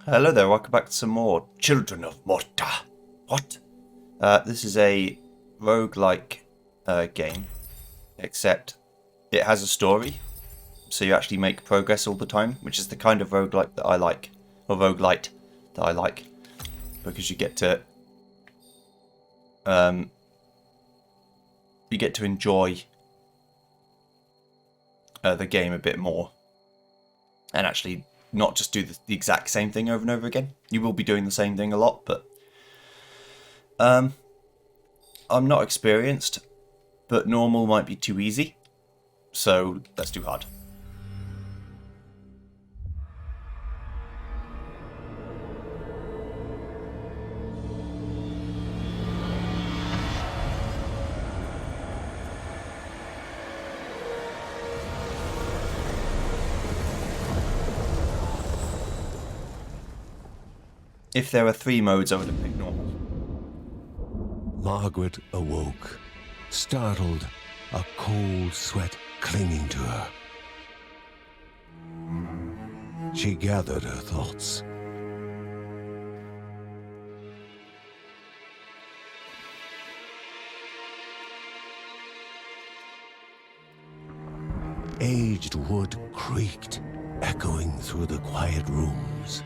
Hello there, welcome back to some more Children of Morta. What? This is a roguelike game, except it has a story, so you actually make progress all the time, which is the kind of roguelike that I like, or roguelite that I like, because you get to enjoy the game a bit more, and actually not just do the exact same thing over and over again. You will be doing the same thing a lot, but I'm not experienced, but normal might be too easy, so let's do hard. If there are 3 modes, I would have picked normal. Margaret awoke, startled, a cold sweat clinging to her. She gathered her thoughts. Aged wood creaked, echoing through the quiet rooms.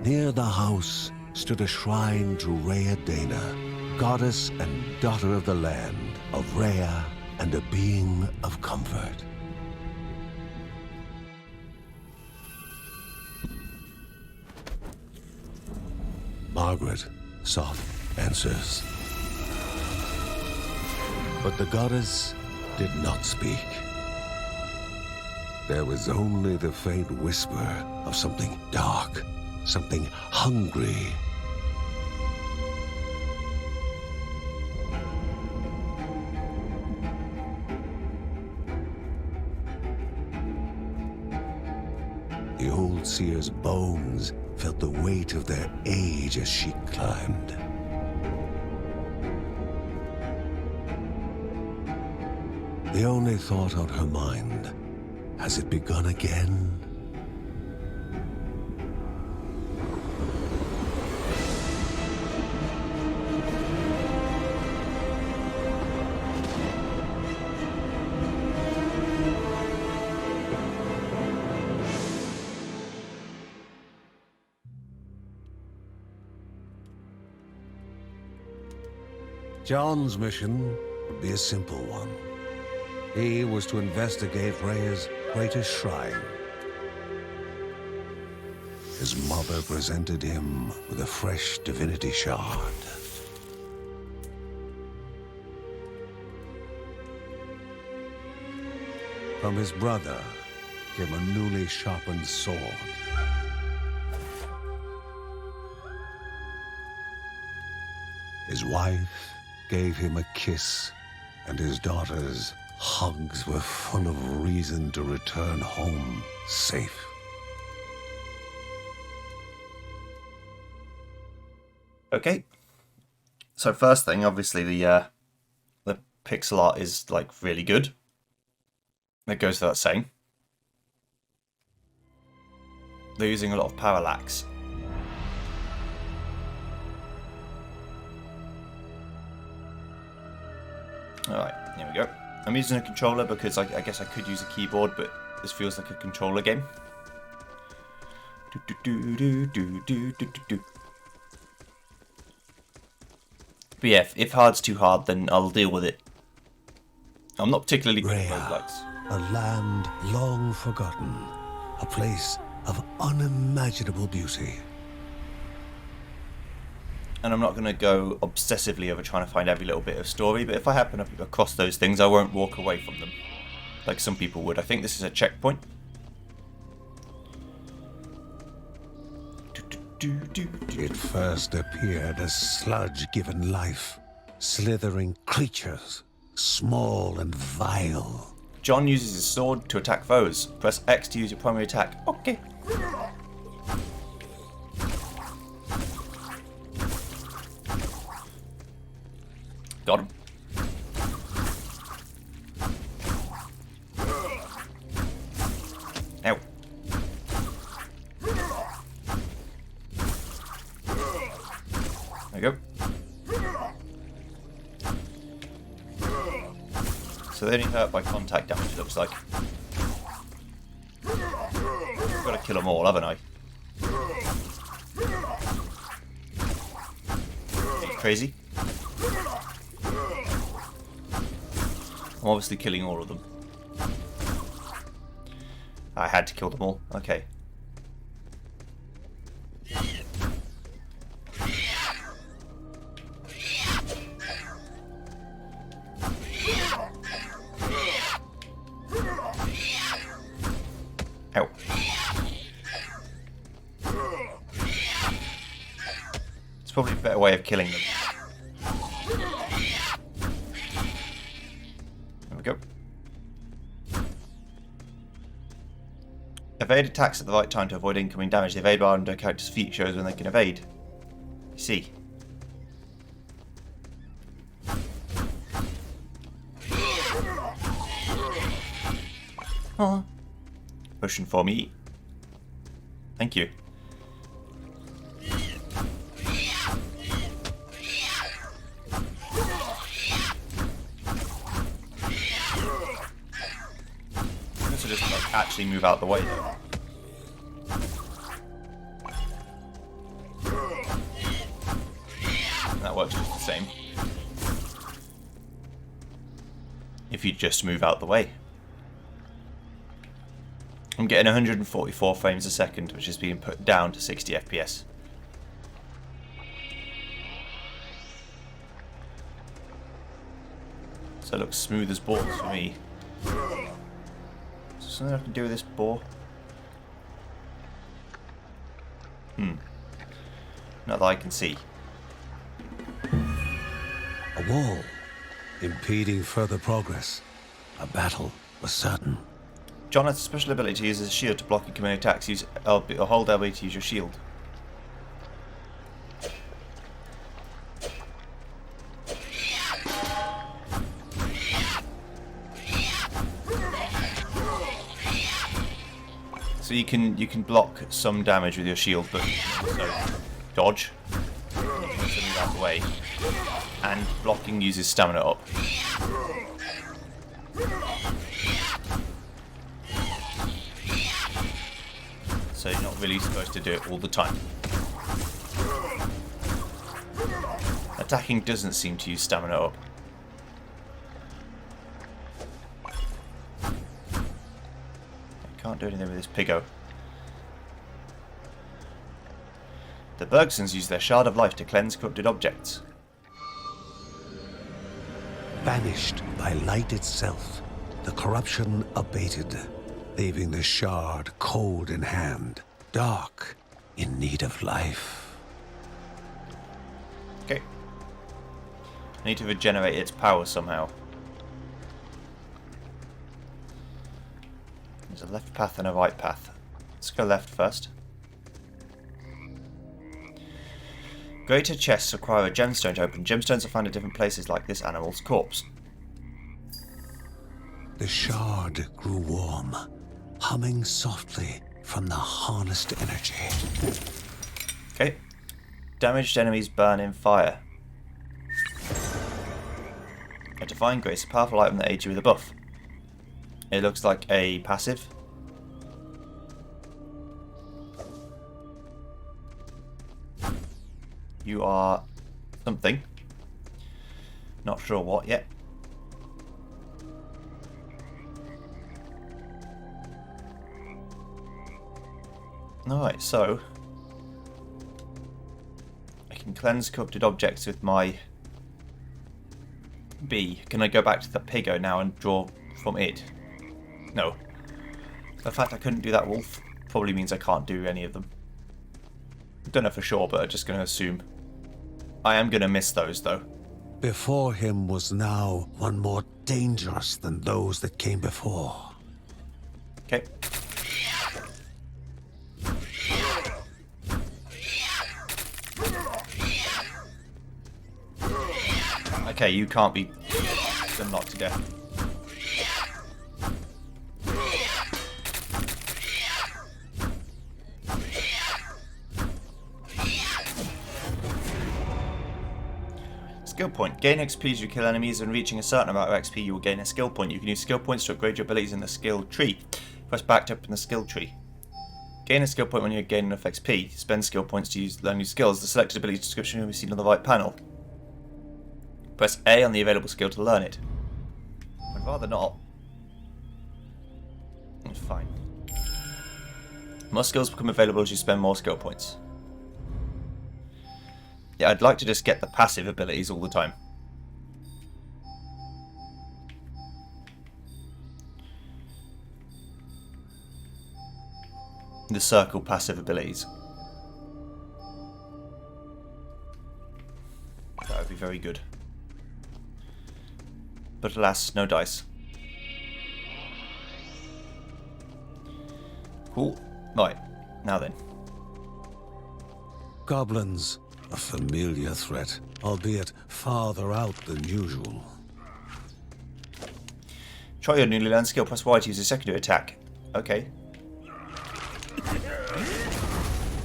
Near the house stood a shrine to Rhea Dana, goddess and daughter of the land, of Rhea and a being of comfort. Margaret sought answers. But the goddess did not speak. There was only the faint whisper of something dark, something hungry. The old seer's bones felt the weight of their age as she climbed. The only thought on her mind, has it begun again? John's mission would be a simple one. He was to investigate Rhea's greatest shrine. His mother presented him with a fresh divinity shard. From his brother came a newly sharpened sword. His wife gave him a kiss, and his daughter's hugs were full of reason to return home safe. Okay, so first thing, obviously the pixel art is like really good. That goes without saying. They're using a lot of parallax. Alright, here we go. I'm using a controller because I guess I could use a keyboard, but this feels like a controller game. But yeah, if hard's too hard, then I'll deal with it. I'm not particularly good at roguelikes. A land long forgotten, a place of unimaginable beauty. And I'm not going to go obsessively over trying to find every little bit of story, but if I happen across those things, I won't walk away from them, like some people would. I think this is a checkpoint. It first appeared as sludge given life, slithering creatures, small and vile. John uses his sword to attack foes. Press X to use your primary attack. Okay. Got him. go. So they only hurt by contact damage, it looks like. I've got to kill them all, haven't I? Are you crazy? I'm obviously killing all of them. I had to kill them all. Okay. Ow. It's probably a better way of killing them. There we go. Evade attacks at the right time to avoid incoming damage. The evade bar under a character's feet shows when they can evade. You see. Oh. Potion for me. Thank you. This will just like, actually move out the way though. And that works just the same. If you just move out the way. I'm getting 144 frames a second, which is being put down to 60 FPS. So it looks smooth as balls for me. Is there something I can do with this boar? Not that I can see. A wall, impeding further progress. A battle was certain. John has a special ability to use his shield to block incoming attacks. Use LB, or hold LB to use your shield. So you can block some damage with your shield, but also dodge. You can also move out the way. And blocking uses stamina up. So you're not really supposed to do it all the time. Attacking doesn't seem to use stamina up. I can't do anything with this piggo. The Bergsons use their shard of life to cleanse corrupted objects. Banished by light itself, the corruption abated, leaving the shard cold in hand, dark, in need of life. Okay. I need to regenerate its power somehow. There's a left path and a right path. Let's go left first. Greater chests require a gemstone to open. Gemstones are found at different places like this animal's corpse. The shard grew warm, humming softly from the harnessed energy. Okay. Damaged enemies burn in fire. A Divine Grace, a powerful item that aids you with a buff. It looks like a passive. You are something. Not sure what yet. Alright, so I can cleanse corrupted objects with my B. Can I go back to the piggo now and draw from it? No. The fact I couldn't do that wolf probably means I can't do any of them. Don't know for sure, but I'm just going to assume. I am going to miss those, though. Before him was now one more dangerous than those that came before. Okay. Okay, you can't be done knocked to death. skill point. Gain XP as you kill enemies, and reaching a certain amount of XP you will gain a skill point. You can use skill points to upgrade your abilities in the skill tree. Press back to open the skill tree. Gain a skill point when you gain enough XP. Spend skill points to learn new skills. The selected ability description will be seen on the right panel. Press A on the available skill to learn it. I'd rather not. It's fine. More skills become available as you spend more skill points. Yeah, I'd like to just get the passive abilities all the time. The circle passive abilities. That would be very good. But alas, no dice. Cool. Right, now then. Goblins, a familiar threat, albeit farther out than usual. Try your newly learned skill, press Y to use a secondary attack. Okay.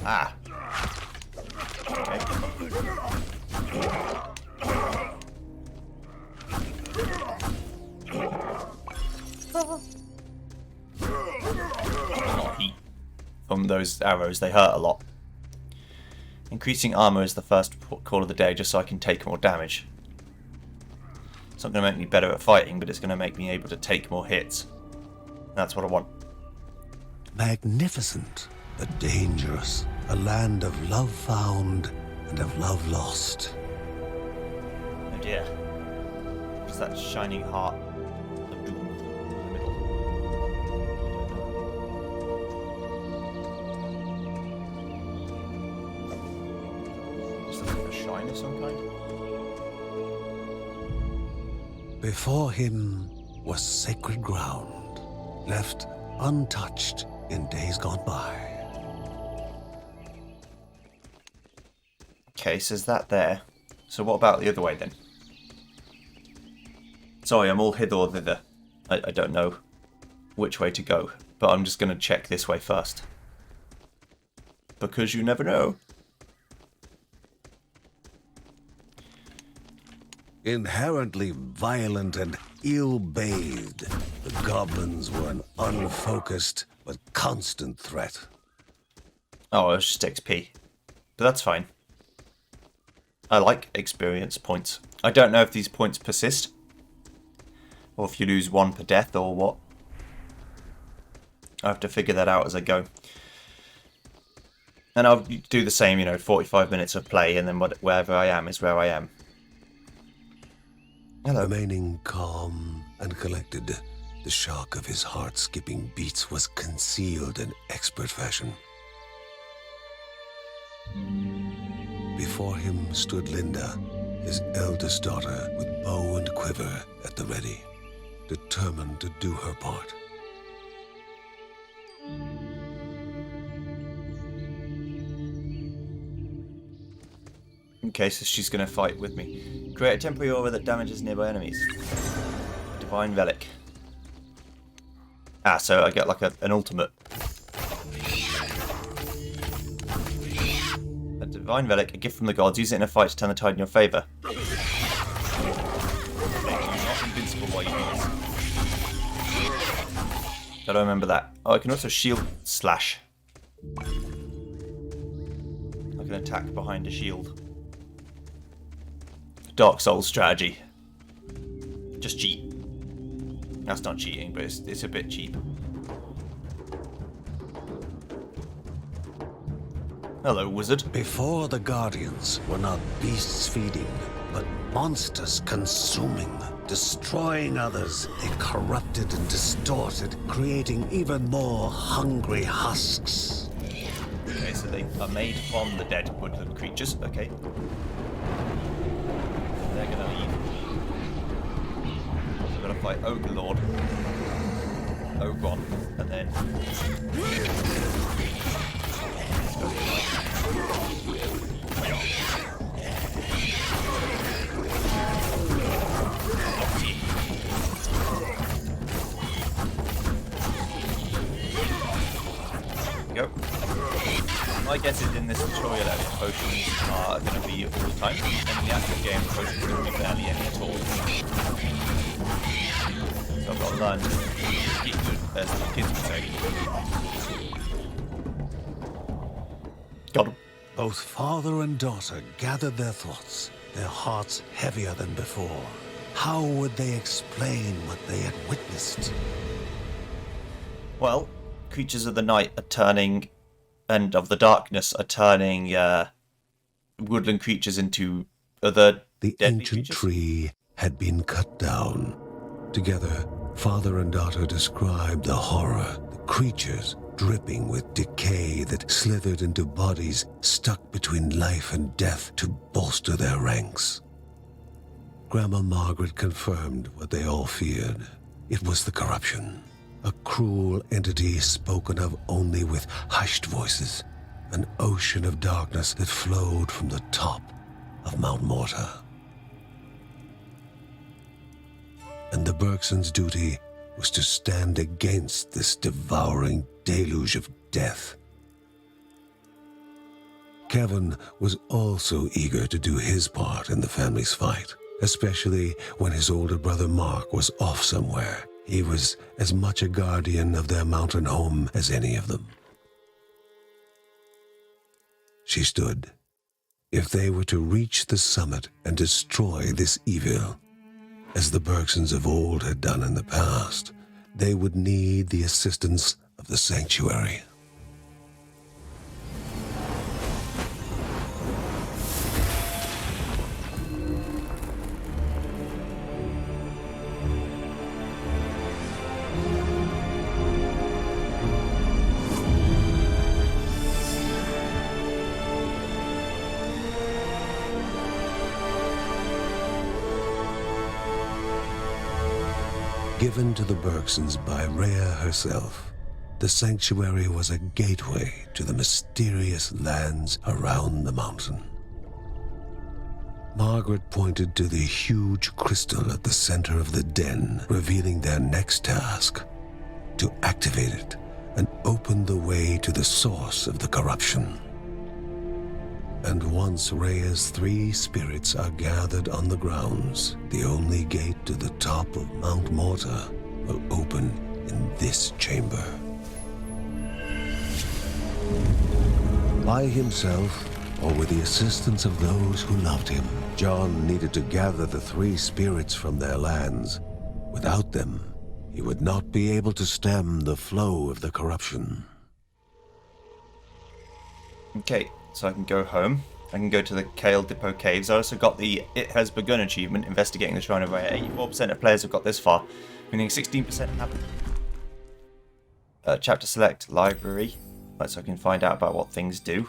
Ah. Okay. Heat from those arrows, they hurt a lot. Increasing armor is the first call of the day, just so I can take more damage. It's not going to make me better at fighting, but it's going to make me able to take more hits. That's what I want. Magnificent, but dangerous. A land of love found and of love lost. Oh dear. What's that shining heart of doom in the middle? Is that like a shine of some kind? Before him was sacred ground, left untouched in days gone by. Okay, so is that there? So what about the other way then? Sorry, I'm all hither or thither. I don't know which way to go, but I'm just going to check this way first. Because you never know. Inherently violent and ill-bathed, the goblins were an unfocused but constant threat. Oh, it's just XP. But that's fine. I like experience points. I don't know if these points persist. Or if you lose one per death or what. I have to figure that out as I go. And I'll do the same, 45 minutes of play, and then wherever I am is where I am. Hello. Remaining calm and collected, the shock of his heart-skipping beats was concealed in expert fashion. Before him stood Linda, his eldest daughter, with bow and quiver at the ready, determined to do her part. Okay, so she's going to fight with me. Create a temporary aura that damages nearby enemies. Divine Relic. Ah, so I get like an ultimate. A Divine Relic, a gift from the gods. Use it in a fight to turn the tide in your favour. You're not invincible while you do this. Gotta remember that. Oh, I can also shield slash. I can attack behind a shield. Dark Souls strategy. Just cheat. That's not cheating, but it's a bit cheap. Hello, wizard. Before the Guardians were not beasts feeding, but monsters consuming, destroying others. They corrupted and distorted, creating even more hungry husks. Okay, so they are made from the dead woodland creatures. Okay. They're gonna leave. So I'm gonna fight Ogre Lord, Ogron, and then. Go. My guess is in this tutorial area, potions are going to be all the time, and in the actual game, potions are going to be barely any at all. So I've got to learn to get good, as the kids would say. Got him. Both father and daughter gathered their thoughts, their hearts heavier than before. How would they explain what they had witnessed? Well, creatures of the night are turning, and of the darkness are turning woodland creatures into other The deadly ancient creatures. tree had been cut down. Together, father and daughter described the horror, the creatures dripping with decay that slithered into bodies stuck between life and death to bolster their ranks. Grandma Margaret confirmed what they all feared. It was the corruption, a cruel entity spoken of only with hushed voices, an ocean of darkness that flowed from the top of Mount Morta. And the Bergsons' duty was to stand against this devouring deluge of death. Kevin was also eager to do his part in the family's fight, especially when his older brother Mark was off somewhere. He was as much a guardian of their mountain home as any of them. She stood. If they were to reach the summit and destroy this evil, as the Bergsons of old had done in the past, they would need the assistance of the sanctuary. Given to the Bergsons by Rhea herself, the sanctuary was a gateway to the mysterious lands around the mountain. Margaret pointed to the huge crystal at the center of the den, revealing their next task: to activate it and open the way to the source of the corruption. And once Rhea's 3 spirits are gathered on the grounds, the only gate to the top of Mount Morta will open in this chamber. By himself, or with the assistance of those who loved him, John needed to gather the 3 spirits from their lands. Without them, he would not be able to stem the flow of the corruption. Okay, so I can go home. I can go to the Kale Depot Caves. I also got the It Has Begun achievement, investigating the Shrine of Rhea. 84% of players have got this far, meaning 16% haven't. Chapter select, library. Right, so I can find out about what things do.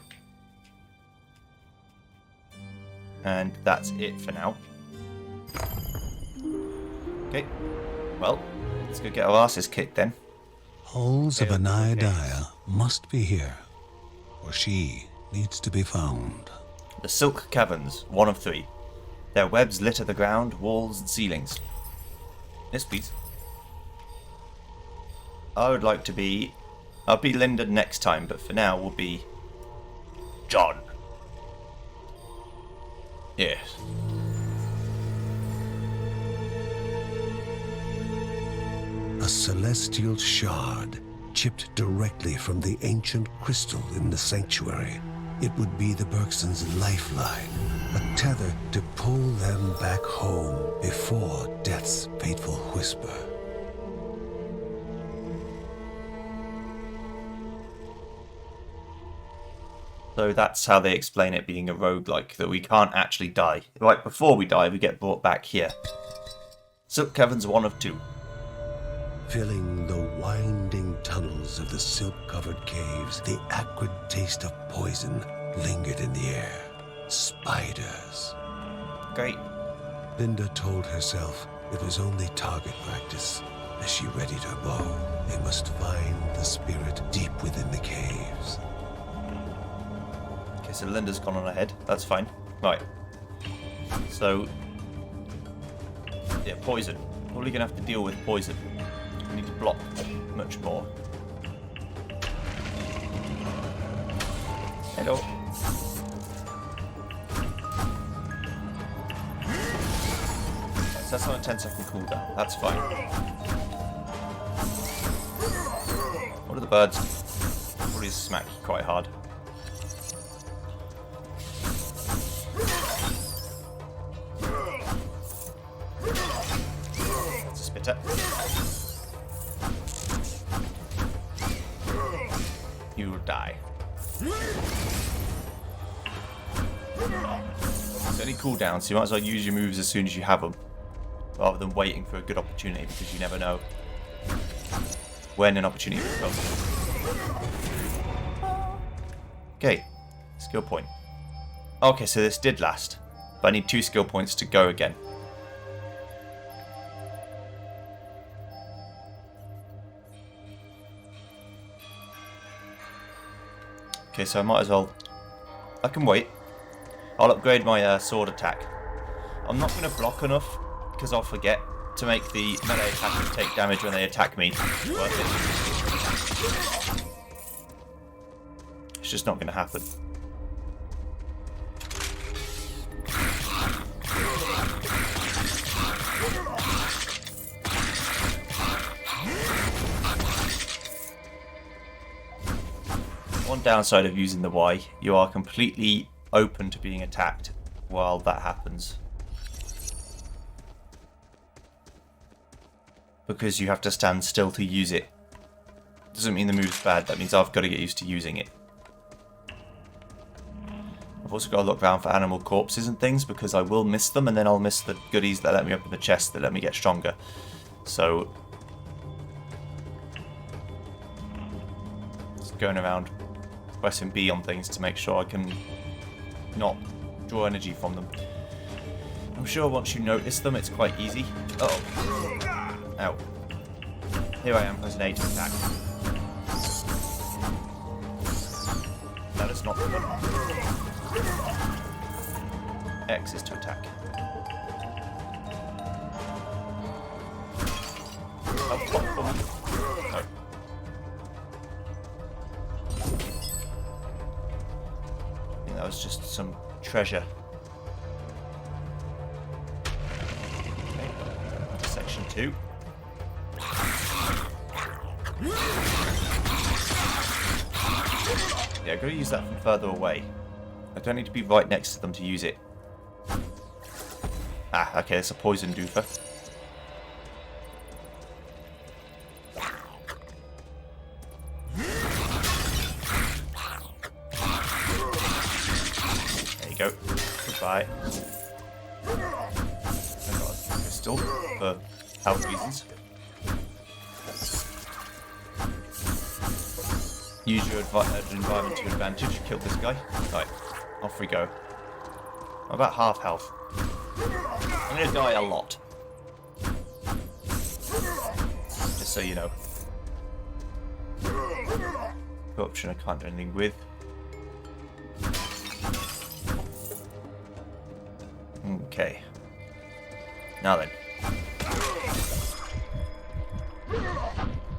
And that's it for now. Okay, well, let's go get our asses kicked then. Halls of Kale Depot Caves. Anaidiah must be here, or she needs to be found. The Silk Caverns, 1 of 3. Their webs litter the ground, walls, and ceilings. Yes, please. I would like to be... I'll be Linda next time, but for now we'll be... John. Yes. A celestial shard chipped directly from the ancient crystal in the sanctuary. It would be the Bergsons' lifeline, a tether to pull them back home before death's fateful whisper. So that's how they explain it being a roguelike, that we can't actually die. Right before we die, we get brought back here. Silk Caverns, 1 of 2. Filling the winding tunnels of the silk-covered caves, the acrid taste of poison lingered in the air. Spiders. Great. Linda told herself it was only target practice. As she readied her bow, they must find the spirit deep within the caves. Okay, so Linda's gone on ahead. That's fine. Right. So... yeah, poison. Probably going to have to deal with poison. We need to block much more. Hello. So that's on a 10-second cooldown. That's fine. What are the birds? Probably smack you quite hard. That's a spitter. You will die. It's only cooldown, so you might as well use your moves as soon as you have them, rather than waiting for a good opportunity, because you never know when an opportunity will come. Okay, skill point. Okay, so this did last, but I need 2 skill points to go again. Okay, so I might as well... I can wait. I'll upgrade my sword attack. I'm not going to block enough, because I'll forget to make the melee attackers take damage when they attack me. Worth it. It's just not going to happen. One downside of using the Y, you are completely open to being attacked while that happens. Because you have to stand still to use it. Doesn't mean the move's bad, that means I've got to get used to using it. I've also got to look around for animal corpses and things, because I will miss them, and then I'll miss the goodies that let me open the chest that let me get stronger. So... just going around pressing B on things to make sure I can not draw energy from them. I'm sure once you notice them, it's quite easy. Oh. Ow. Here I am as an A to attack. That is not the button. X is to attack. Oh, top for me. No. I think that was just some treasure. Okay. Section 2. Yeah, I've got to use that from further away. I don't need to be right next to them to use it. Ah, okay, it's a poison doofer. There you go. Goodbye. I've got a pistol for health reasons. Use your environment to advantage. Kill this guy. Right, off we go. I'm about half health. I'm gonna die a lot. Just so you know. Corruption I can't do anything with. Okay. Now then.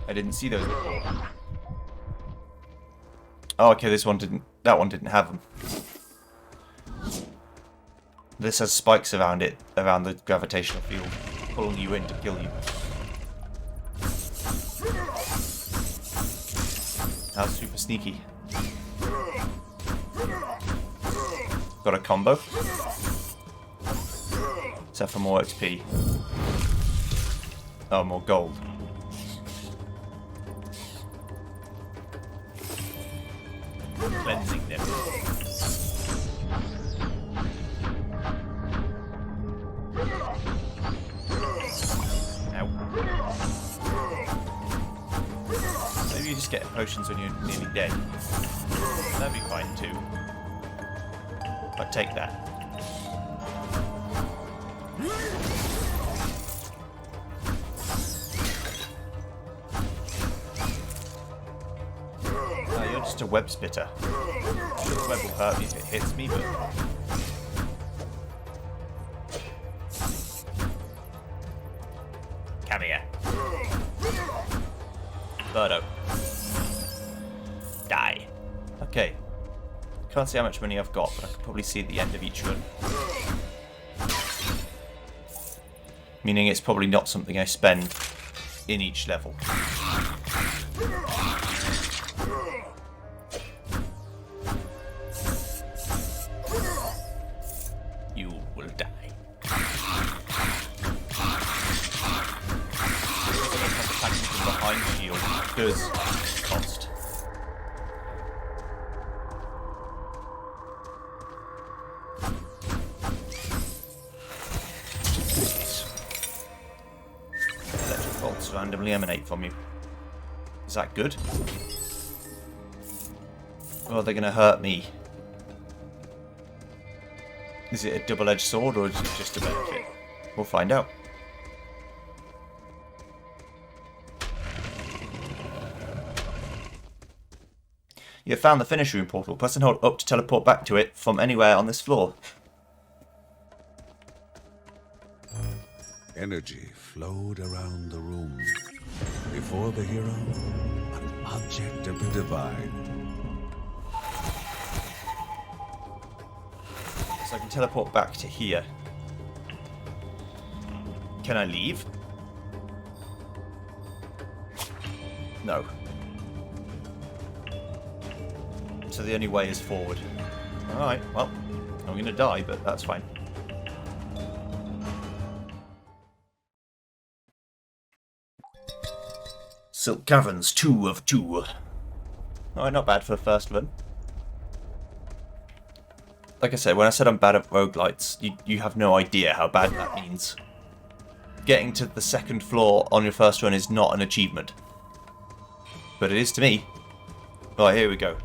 I didn't see those before. Oh, okay, this one didn't. That one didn't have them. This has spikes around it, around the gravitational field, pulling you in to kill you. That's super sneaky. Got a combo. Except for more XP. Oh, more gold. Cleansing them. Ow. Maybe you just get potions when you're nearly dead. That'd be fine too. But take that. A web spitter. I'm sure the web will hurt me if it hits me, but... Come here. Birdo. Die. Okay. Can't see how much money I've got, but I can probably see at the end of each run. Meaning it's probably not something I spend in each level. You will die. Attacking from behind shield does cost. Electric bolts randomly emanate from you. Is that good? Or are they going to hurt me? Is it a double-edged sword or is it just a benefit? We'll find out. You have found the finish room portal. Press and hold up to teleport back to it from anywhere on this floor. Energy flowed around the room. Before the hero, an object of the divine. So I can teleport back to here. Can I leave? No. So the only way is forward. Alright, well, I'm going to die, but that's fine. Silk Caverns, 2 of 2. Alright, not bad for the first run. Like I said, when I said I'm bad at roguelites, you have no idea how bad that means. Getting to the second floor on your first run is not an achievement. But it is to me. Right, here we go.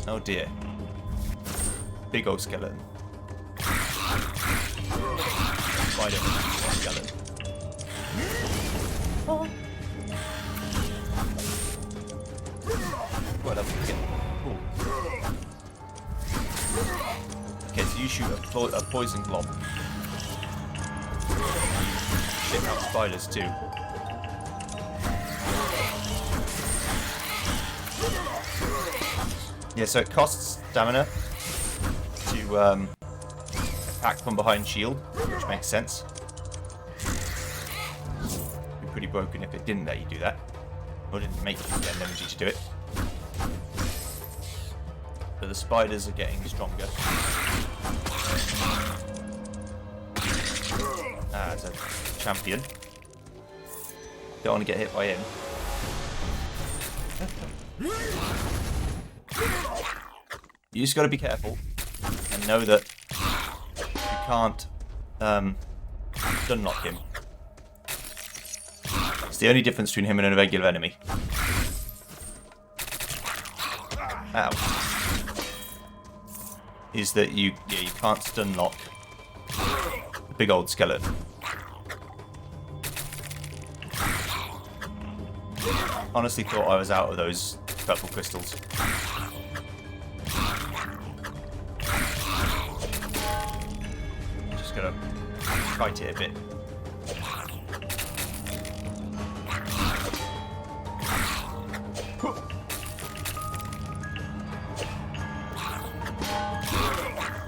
Oh dear. Big old skeleton. Spider skeleton. Oh. What else we get? Cool. Okay, so you shoot a poison blob. Shit out spiders too. Yeah, so it costs stamina to attack from behind shield, which makes sense. It'd be pretty broken if it didn't let you do that, or didn't make you get energy to do it. But the spiders are getting stronger. As a champion, don't want to get hit by him. You just got to be careful and know that you can't stun lock him. It's the only difference between him and a regular enemy. Ow. Is that you can't stun lock the big old skeleton. Honestly thought I was out of those purple crystals. Just gotta fight it a bit.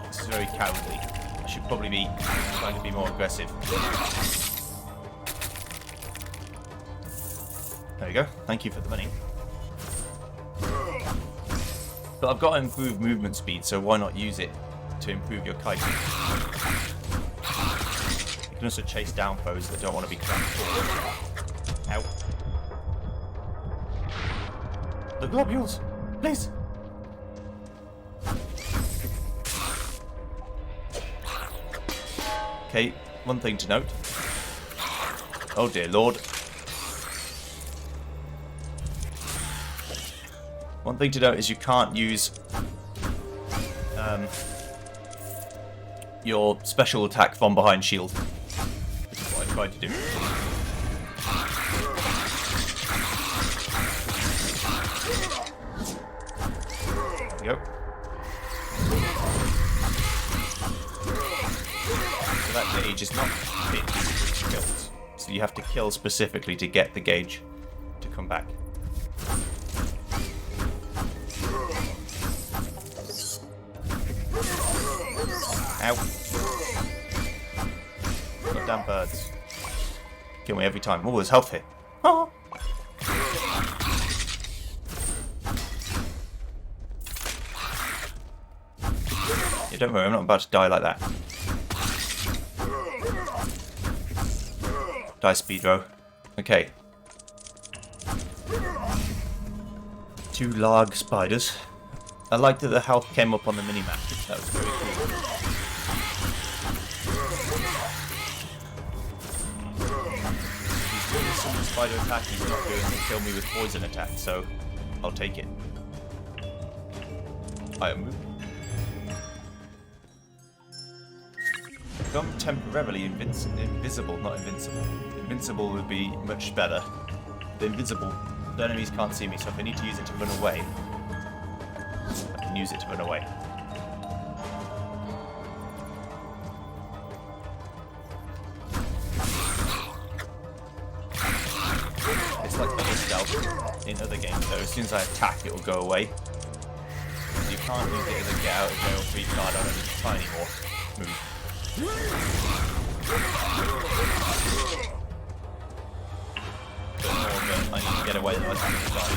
This is very cowardly. I should probably be trying to be more aggressive. There we go. Thank you for the money. But I've got improved movement speed, so why not use it to improve your kiting? You can also chase down foes that don't want to be cracked forward. Ow. The globules! Please! Okay, one thing to note. Oh dear lord. One thing to note is you can't use your special attack from behind shield, which is what I tried to do. There we go. So that gauge is not hit, it's kills. So you have to kill specifically to get the gauge to come back. Goddamn birds. Kill me every time. Oh, there's health here. Ah. Yeah, don't worry, I'm not about to die like that. Die speedro. Okay. 2 large spiders. I like that the health came up on the minimap. That was very cool. He's doing some spider attack, he's not doing the kill me with poison attack, so I'll take it. Item move. Become temporarily invisible, not invincible. Invincible would be much better. The invisible, the enemies can't see me, so if I need to use it to run away, I can use it to run away. It's like other stealth in other games, though. As soon as I attack, it will go away. You can't use it as a get out of jail free card. I don't need to try anymore. Move. I need to get away the most of the time.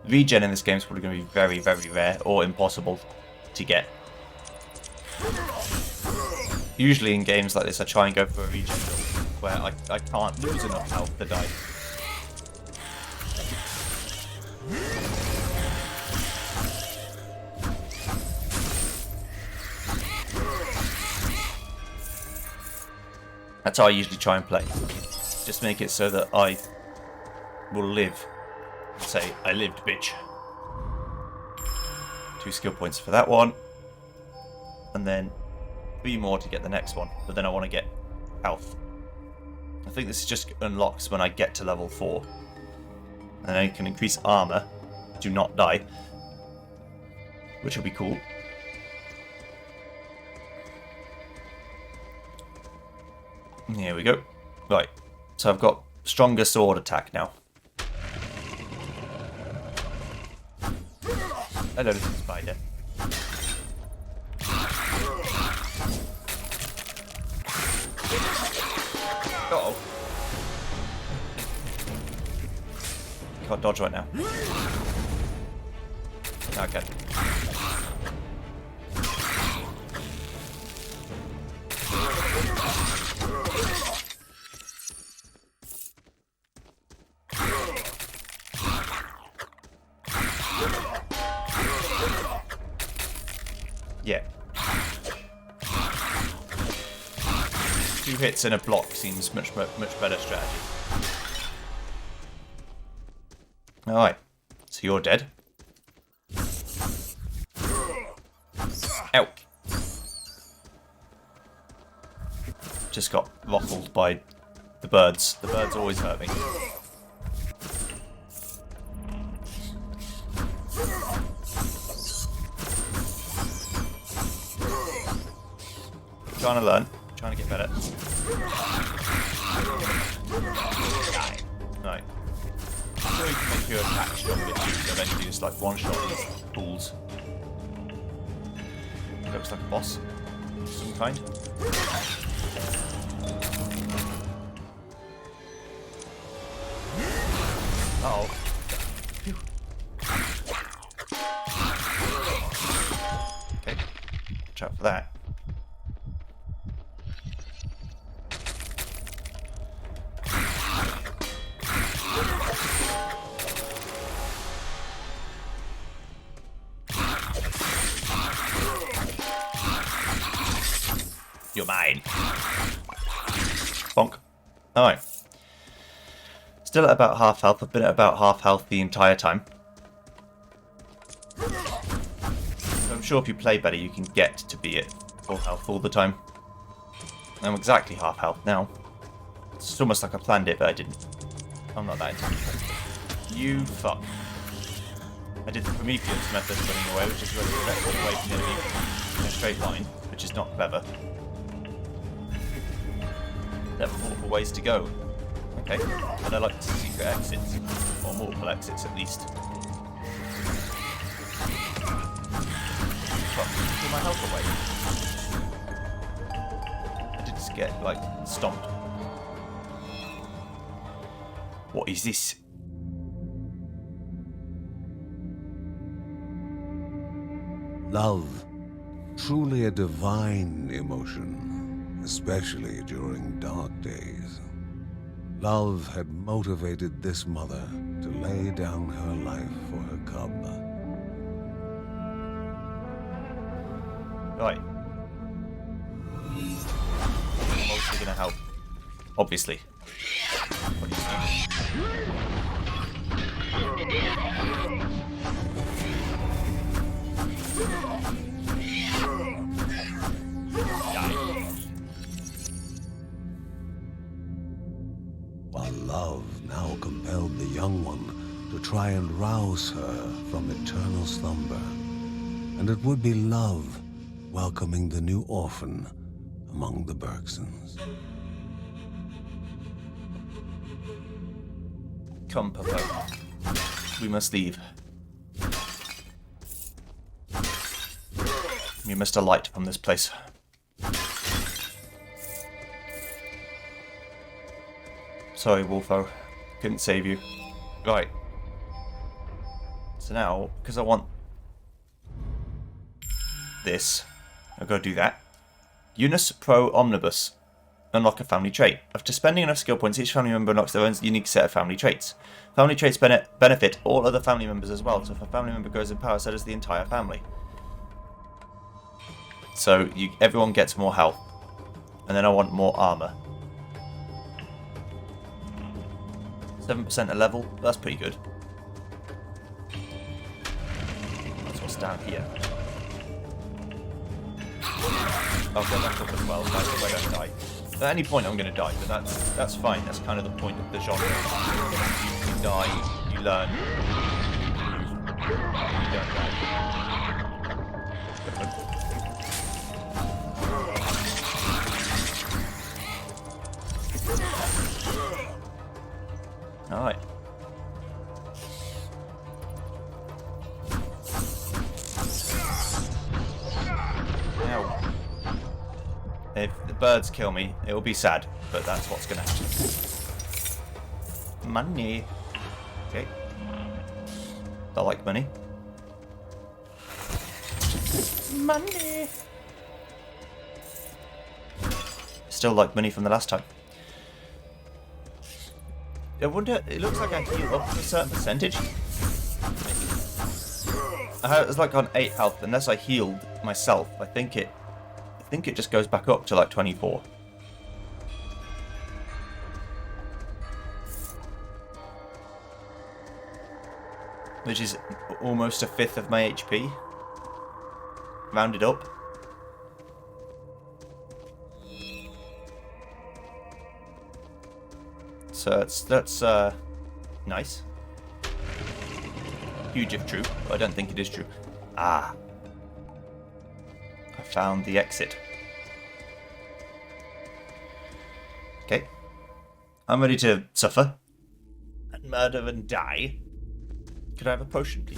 Regen in this game is probably going to be very, very rare or impossible to get. Usually in games like this I try and go for a regen build where I can't lose enough health to die. That's how I usually try and play. Just make it so that I will live. Say, I lived, bitch. 2 skill points for that one. And then 3 more to get the next one. But then I want to get health. I think this just unlocks when I get to level 4. And I can increase armor. Do not die. Which will be cool. Here we go. Right, so I've got stronger sword attack now. Hello, little spider. Uh-oh. Can't dodge right now. Okay. Yeah. 2 hits and a block seems much better strategy. Alright, so you're dead. Ow. Just got ruffled by the birds. The birds always hurt me. Trying to learn, trying to get better. Die. Right. I'm sure you can make your attack stronger too, so eventually just like one-shot these fools. Looks like a boss of some kind. Uh-oh. Phew. Okay. Watch out for that. You're mine. Bonk. Alright. Still at about half health. I've been at about half health the entire time. I'm sure if you play better you can get to be at full health all the time. I'm exactly half health now. It's almost like I planned it, but I didn't. I'm not that intelligent. You fuck. I did the Prometheus method running away, which is running directly away from the enemy in a straight line, which is not clever. There are multiple ways to go. Okay, but I like secret exits, or multiple exits at least. Fuck, took my health away. I did just to get, like, stomped. What is this? Love. Truly a divine emotion, especially during dark days. Love had motivated this mother to lay down her life for her cub. Right. I'm mostly gonna help. Obviously. What do you think? While love now compelled the young one to try and rouse her from eternal slumber. And it would be love welcoming the new orphan among the Bergsons. Come, Papa. We must leave. We must alight from this place. Sorry, Wolfo. Couldn't save you. Right. So now, because I want this, I've got to do that. Eunice Pro Omnibus. Unlock a family trait. After spending enough skill points, each family member unlocks their own unique set of family traits. Family traits benefit all other family members as well, so if a family member grows in power, so does the entire family. So everyone gets more health. And then I want more armor. 7% a level, that's pretty good. That's what's down here. I'll get that up as well, so I don't die. At any point I'm going to die, but that's fine. That's kind of the point of the genre. You die, you learn, you don't die. Alright. Now, if the birds kill me, it will be sad, but that's what's going to happen. Money. Okay. I like money. Money. Still like money from the last time. I wonder, it looks like I heal up to a certain percentage. I was like on 8 health, unless I healed myself. I think it just goes back up to like 24. Which is almost a fifth of my HP. Rounded up. So that's nice. Huge if true, but I don't think it is true. Ah. I found the exit. Okay. I'm ready to suffer. And murder and die. Could I have a potion, please?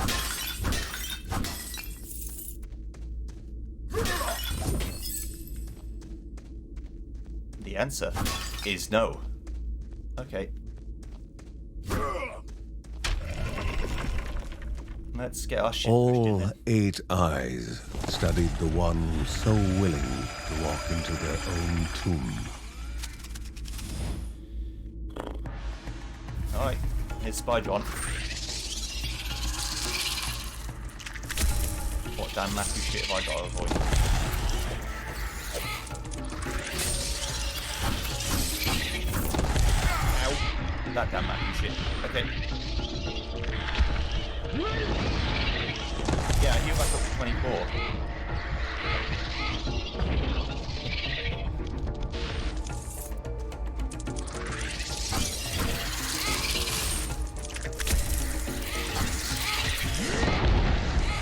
The answer is no. Okay. Let's get our shit pushed in All then. 8 eyes studied the one so willing to walk into their own tomb. Alright, here's Spydron. What damn massive shit have I got to avoid? Ow. That damn massive shit. Okay. Yeah, I heal back up to 24.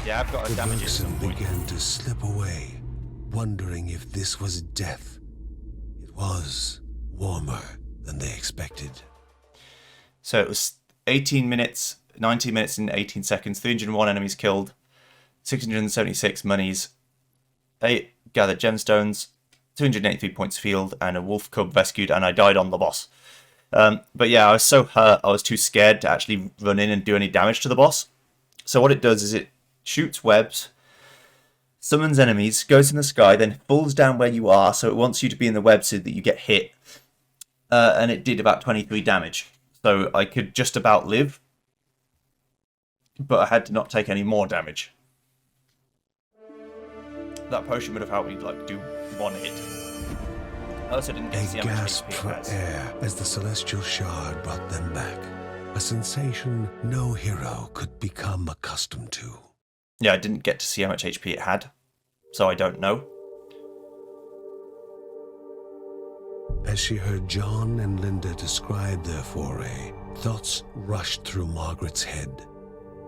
Yeah, I've got a The damage at some Bergson point. began to slip away, wondering if this was death. It was warmer than they expected. So it was 18 minutes, 19 minutes and 18 seconds, 301 enemies killed, 676 monies, 8 gathered gemstones, 283 points field, and a wolf cub rescued, and I died on the boss. But yeah, I was so hurt, I was too scared to actually run in and do any damage to the boss. So what it does is it shoots webs, summons enemies, goes in the sky, then falls down where you are, so it wants you to be in the web so that you get hit. And it did about 23 damage. So I could just about live, but I had to not take any more damage. That potion would have helped me like do one hit. I also didn't get to see They how much gasped HP for it has. air as the celestial shard brought them back. A sensation no hero could become accustomed to. Yeah, I didn't get to see how much HP it had, so I don't know. As she heard John and Linda describe their foray, thoughts rushed through Margaret's head.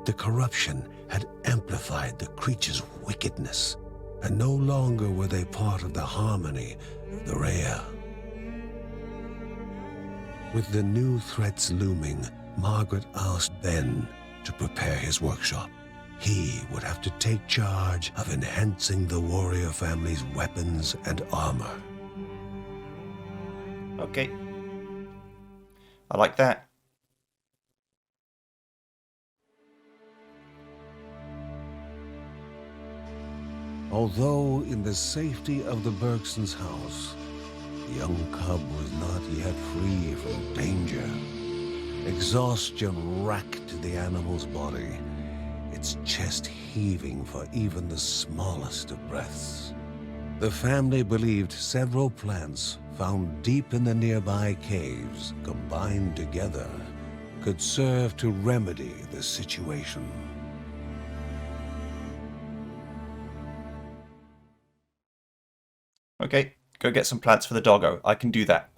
The corruption had amplified the creature's wickedness, and no longer were they part of the harmony of the Rhea. With the new threats looming, Margaret asked Ben to prepare his workshop. He would have to take charge of enhancing the warrior family's weapons and armor. Okay. I like that. Although in the safety of the Bergsons' house, the young cub was not yet free from danger. Exhaustion racked the animal's body, its chest heaving for even the smallest of breaths. The family believed several plants found deep in the nearby caves, combined together, could serve to remedy the situation. Okay, go get some plants for the doggo. I can do that.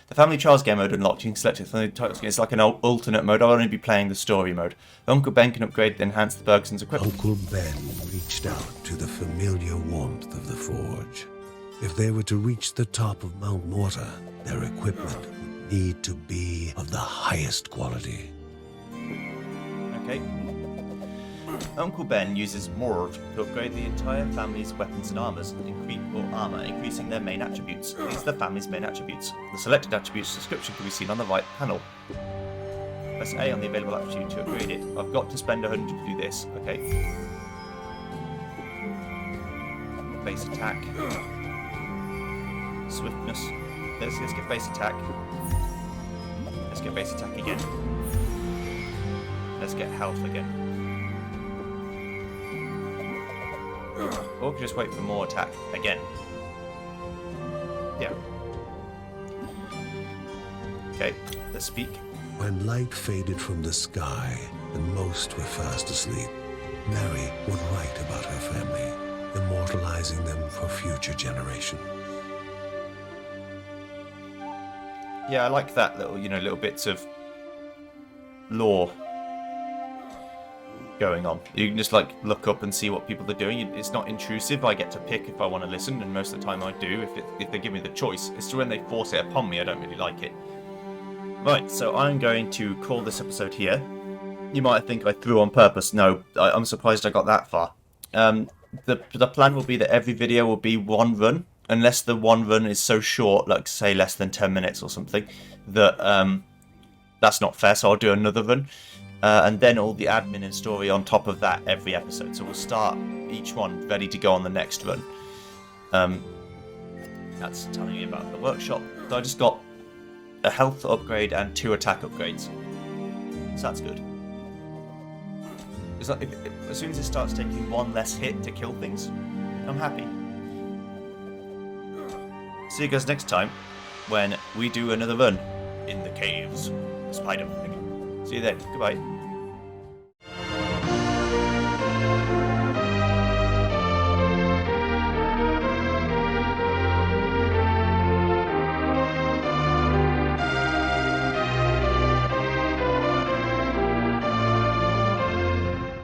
The Family Trials game mode unlocked. You can select it from the titles. It's like an alternate mode. I'll only be playing the story mode. Uncle Ben can upgrade and enhance the Bergsons' equipment. Uncle Ben reached out to the familiar warmth of the forge. If they were to reach the top of Mount Morta, their equipment would need to be of the highest quality. Okay. Uncle Ben uses Morta to upgrade the entire family's weapons and armors, increasing their main attributes. These are the family's main attributes. The selected attributes description can be seen on the right panel. Press A on the available attribute to upgrade it. I've got to spend 100 to do this. Okay. Base attack. Swiftness. Let's get base attack. Let's get base attack again. Let's get health again. Or we could just wait for more attack again. Yeah. Okay, let's speak. When light faded from the sky and most were fast asleep, Mary would write about her family, immortalizing them for future generations. Yeah, I like that little bits of lore going on. You can just like look up and see what people are doing. It's not intrusive. I get to pick if I want to listen, and most of the time I do. If they give me the choice, it's when they force it upon me I don't really like it. Right, so I'm going to call this episode here. You might think I threw on purpose. No, I'm surprised I got that far. The plan will be that every video will be one run, unless the one run is so short, like say less than 10 minutes or something, that that's not fair. So I'll do another run. And then all the admin and story on top of that every episode. So we'll start each one ready to go on the next run. That's telling me about the workshop. So I just got a health upgrade and 2 attack upgrades. So that's good. It's like as soon as it starts taking one less hit to kill things, I'm happy. See you guys next time when we do another run in the caves. Spider. See you then. Goodbye.